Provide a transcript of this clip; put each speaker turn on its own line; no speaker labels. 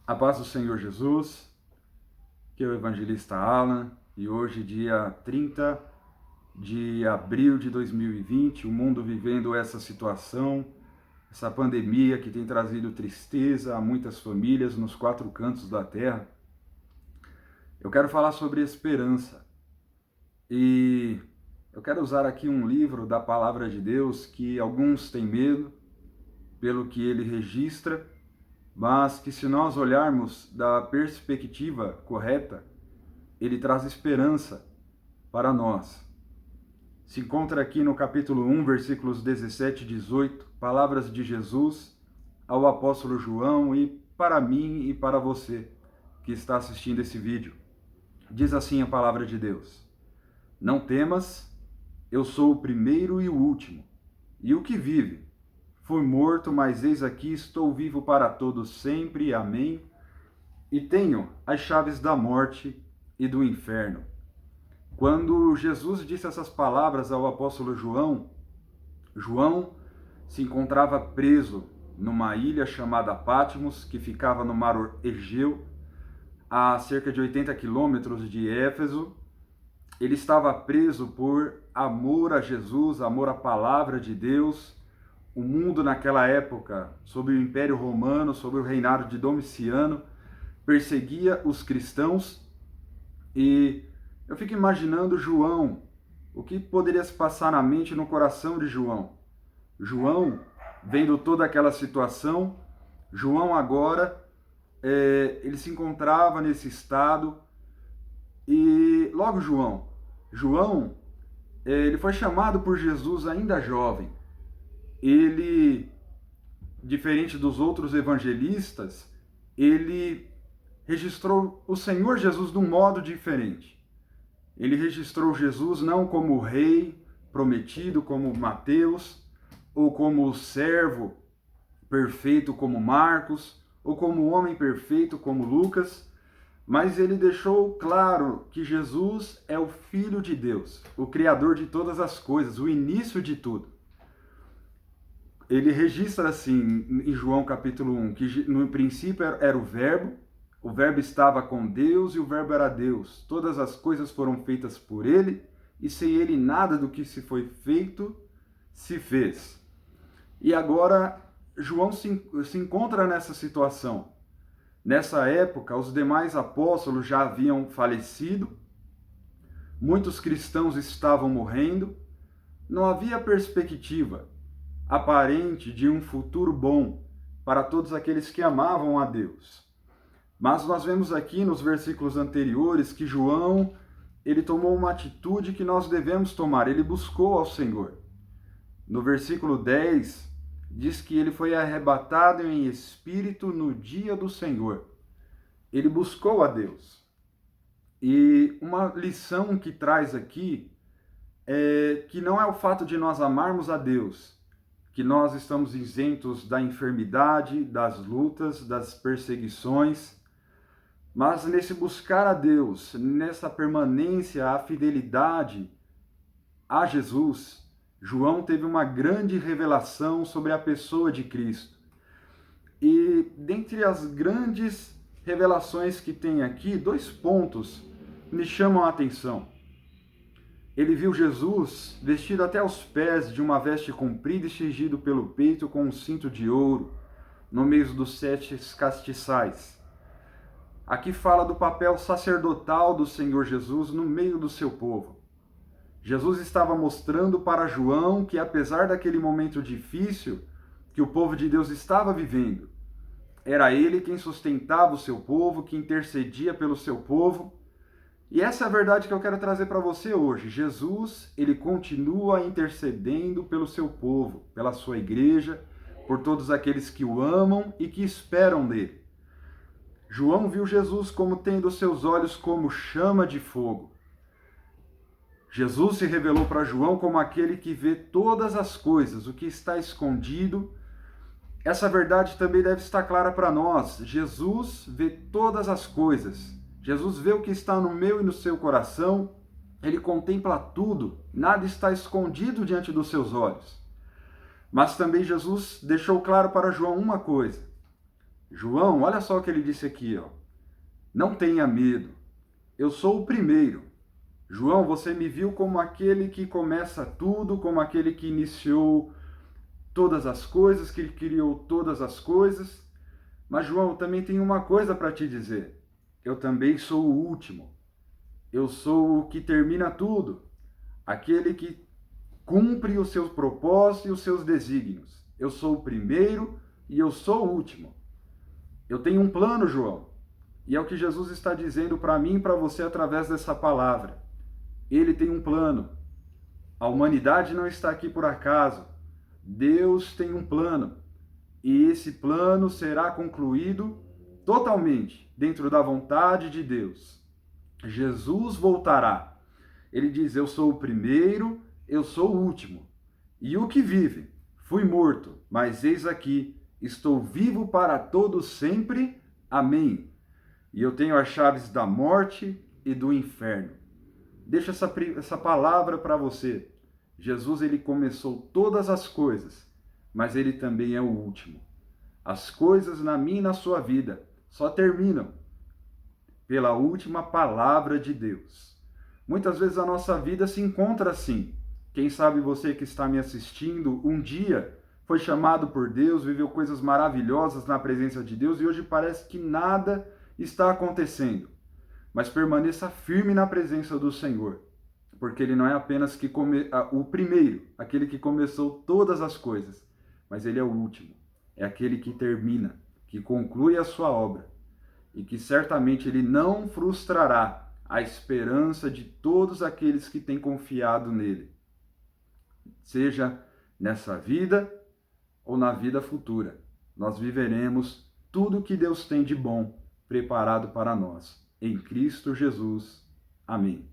A paz do Senhor Jesus, que é o evangelista Alan, e hoje, dia 30 de abril de 2020, o mundo vivendo essa situação, essa pandemia que tem trazido tristeza a muitas famílias nos quatro cantos da terra. Eu quero falar sobre esperança, e eu quero usar aqui um livro da Palavra de Deus que alguns têm medo pelo que ele registra, mas que, se nós olharmos da perspectiva correta, ele traz esperança para nós. Se encontra aqui no capítulo 1, versículos 17 e 18, palavras de Jesus ao apóstolo João e para mim e para você que está assistindo esse vídeo. Diz assim a palavra de Deus: Não temas, eu sou o primeiro e o último, e o que vive. Fui morto, mas eis aqui estou vivo para todos sempre, amém. E tenho as chaves da morte e do inferno. Quando Jesus disse essas palavras ao apóstolo João, João se encontrava preso numa ilha chamada Patmos, que ficava no mar Egeu, a cerca de 80 quilômetros de Éfeso. Ele estava preso por amor a Jesus, amor à palavra de Deus. O mundo naquela época, sob o Império Romano, sob o reinado de Domiciano, perseguia os cristãos. E eu fico imaginando João, o que poderia se passar na mente e no coração de João. João, vendo toda aquela situação, João agora, ele se encontrava nesse estado. E logo João, ele foi chamado por Jesus ainda jovem. Ele, diferente dos outros evangelistas, ele registrou o Senhor Jesus de um modo diferente. Ele registrou Jesus não como o rei prometido, como Mateus, ou como o servo perfeito, como Marcos, ou como o homem perfeito, como Lucas, mas ele deixou claro que Jesus é o Filho de Deus, o Criador de todas as coisas, o início de tudo. Ele registra assim, em João capítulo 1, que no princípio era o Verbo estava com Deus e o Verbo era Deus. Todas as coisas foram feitas por ele, e sem ele nada do que se foi feito se fez. E agora João se encontra nessa situação. Nessa época, os demais apóstolos já haviam falecido, muitos cristãos estavam morrendo, não havia perspectiva aparente de um futuro bom para todos aqueles que amavam a Deus. Mas nós vemos aqui nos versículos anteriores que João, ele tomou uma atitude que nós devemos tomar, ele buscou ao Senhor. No versículo 10, diz que ele foi arrebatado em espírito no dia do Senhor. Ele buscou a Deus. E uma lição que traz aqui é que não é o fato de nós amarmos a Deus, que nós estamos isentos da enfermidade, das lutas, das perseguições, mas nesse buscar a Deus, nessa permanência, a fidelidade a Jesus, João teve uma grande revelação sobre a pessoa de Cristo. E dentre as grandes revelações que tem aqui, 2 pontos me chamam a atenção. Ele viu Jesus vestido até os pés de uma veste comprida e cingido pelo peito com um cinto de ouro, no meio dos 7 castiçais. Aqui fala do papel sacerdotal do Senhor Jesus no meio do seu povo. Jesus estava mostrando para João que, apesar daquele momento difícil que o povo de Deus estava vivendo, era ele quem sustentava o seu povo, que intercedia pelo seu povo. E essa é a verdade que eu quero trazer para você hoje. Jesus, ele continua intercedendo pelo seu povo, pela sua igreja, por todos aqueles que o amam e que esperam dele. João viu Jesus como tendo seus olhos como chama de fogo. Jesus se revelou para João como aquele que vê todas as coisas, o que está escondido. Essa verdade também deve estar clara para nós. Jesus vê todas as coisas. Jesus vê o que está no meu e no seu coração. Ele contempla tudo. Nada está escondido diante dos seus olhos. Mas também Jesus deixou claro para João uma coisa. João, olha só o que ele disse aqui, ó. Não tenha medo, eu sou o primeiro. João, você me viu como aquele que começa tudo, como aquele que iniciou todas as coisas, que criou todas as coisas. Mas, João, eu também tenho uma coisa para te dizer. Eu também sou o último. Eu sou o que termina tudo. Aquele que cumpre os seus propósitos e os seus desígnios. Eu sou o primeiro e eu sou o último. Eu tenho um plano, João. E é o que Jesus está dizendo para mim e para você através dessa palavra. Ele tem um plano. A humanidade não está aqui por acaso. Deus tem um plano. E esse plano será concluído totalmente dentro da vontade de Deus. Jesus voltará. Ele diz: eu sou o primeiro, eu sou o último. E o que vive? Fui morto, mas eis aqui, estou vivo para todos sempre. Amém. E eu tenho as chaves da morte e do inferno. Deixa essa palavra para você. Jesus, ele começou todas as coisas, mas ele também é o último. As coisas na minha e na sua vida só terminam pela última palavra de Deus. Muitas vezes a nossa vida se encontra assim. Quem sabe você que está me assistindo, um dia foi chamado por Deus, viveu coisas maravilhosas na presença de Deus e hoje parece que nada está acontecendo. Mas permaneça firme na presença do Senhor, porque Ele não é apenas o primeiro, aquele que começou todas as coisas, mas Ele é o último, é aquele que termina, que conclui a sua obra e que certamente Ele não frustrará a esperança de todos aqueles que têm confiado nele, seja nessa vida ou na vida futura. Nós viveremos tudo o que Deus tem de bom preparado para nós. Em Cristo Jesus. Amém.